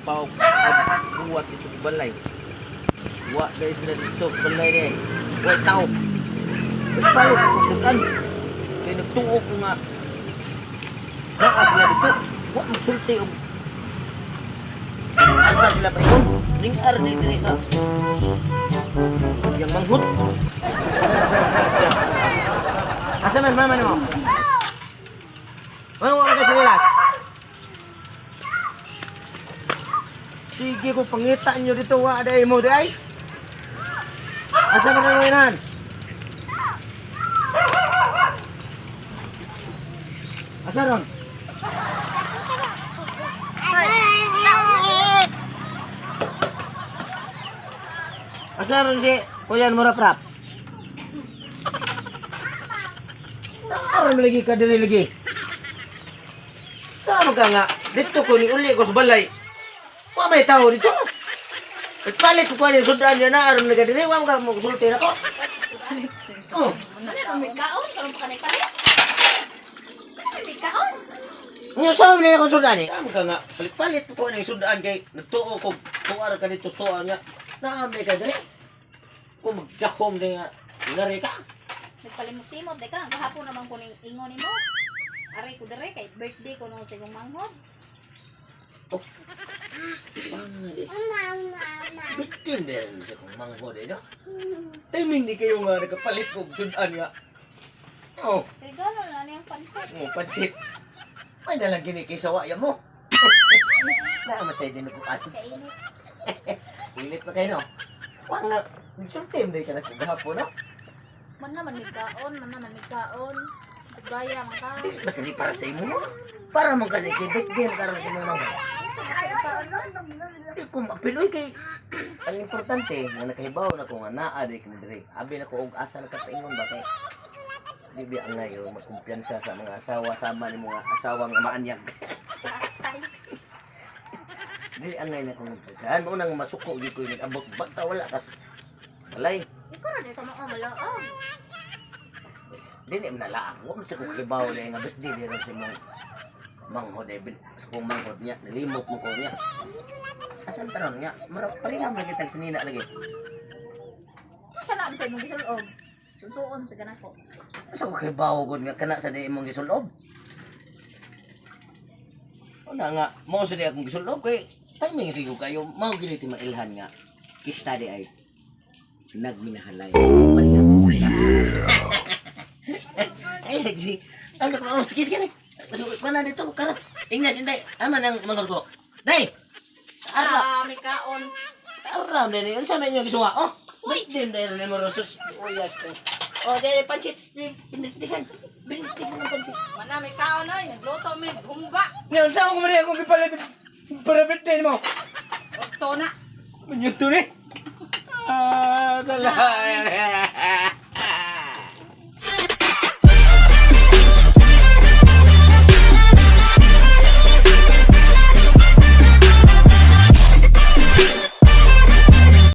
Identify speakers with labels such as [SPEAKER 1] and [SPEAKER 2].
[SPEAKER 1] pa og buwat dito sa balay. Wa dai sila dito sa balay ni. Wa tao. Palit ko sudan. Kay nagtuo ko nga. Naa sila dito. Wa magsulti og asa sila pa yun. Ring ardi diri sa yang manghut. Asa man mama mo? Ano ka sinilas? Sige ko pangita nyo dito wa ada mo di ay. Asa man ang Hans? Asa ron? Asa ron si Kuya Muraprap? Aram lagi ka diri lagi. Sama ka nga, dito ko ni uli ko sa balay. Wa may tao dito. Palit ko ni sudan niya na aram lagi diri, wa ka mo sulti na ko. Oh,
[SPEAKER 2] May kaon, karon pa kanay palit. May kaon.
[SPEAKER 1] niyo sa man ko sudan ni. Am ka nga, palit ko ni sudan kay nagtuo ko tuar ka dito tuan nga. Naamay ka diri. Kung magjakom din nga, ngari ka.
[SPEAKER 2] Nagpalimot-timot, deka. Gahapon naman ko ning ingon nimo. Aray ko dire kay birthday ko nung sa imong manghod.
[SPEAKER 1] Oh. Bitin meron siya kung manghod eh, no? Timing di kayo nga nagkapalit ko sudan nga. Oh,
[SPEAKER 2] Regalo na niyang pansit.
[SPEAKER 1] pansit. May nalang kinikisawa yan mo. Nakamasay din ako kasi.
[SPEAKER 2] Kainit.
[SPEAKER 1] Init pa kayo, no? Wala nga, nagsultim din ka na kagahapon, no?
[SPEAKER 2] Man naman may kaon, man naman may kaon. Gaya man ka.
[SPEAKER 1] Dili ba sila para sa imo, no? Para mong kasi kibit din karon sa mga mga. Di ko mapiloy kay ang importante nga nakahibaw na ko nga naa di ka dire. Abi na ko og asa nakapaingon ba kay di bi ang ngayon magkumpiyansa sa mga asawa sama ni mga asawang maanyag. Dili ang ngayon akong nagpasahan mo nang masuko di ko nag-abot basta wala kas walay.
[SPEAKER 2] Ikaw ra dito mo malaog.
[SPEAKER 1] Dili man nalaang wa man sa kong kibaw na nga bitdi di ron sa mong manghod eh sa kong manghod niya nalimot mo ko niya. Asan taron niya? Marap paliham lagi tag sinina lagi.
[SPEAKER 2] Kana sa imong gisulob. Sunsuon sa ganako.
[SPEAKER 1] Asa ko kibaw gud nga kana sa di imong gisulob. Una nga mo sa di akong gisulob kay timing sigo kayo mao giliti mailhan nga kita di ay nagminahalay. Oh yeah. Ay lagi. Ang ko sige sige. Masuk ko na dito kara. Ingnas inday. Aman ang manggol ko. Day. Ara.
[SPEAKER 2] May kaon.
[SPEAKER 1] Ara din unsa may inyo gisuwa? Oh. Wait din day ni mo rosus. Uyas ko. Oh, dere pansit. Pinitikan. Pinitikan ng pansit.
[SPEAKER 2] Mana may kaon ay nagluto mi humba.
[SPEAKER 1] Ngayon saan ko mali akong ipalit para birthday mo?
[SPEAKER 2] Okto na.
[SPEAKER 1] Manyuto ni. Ah, kala.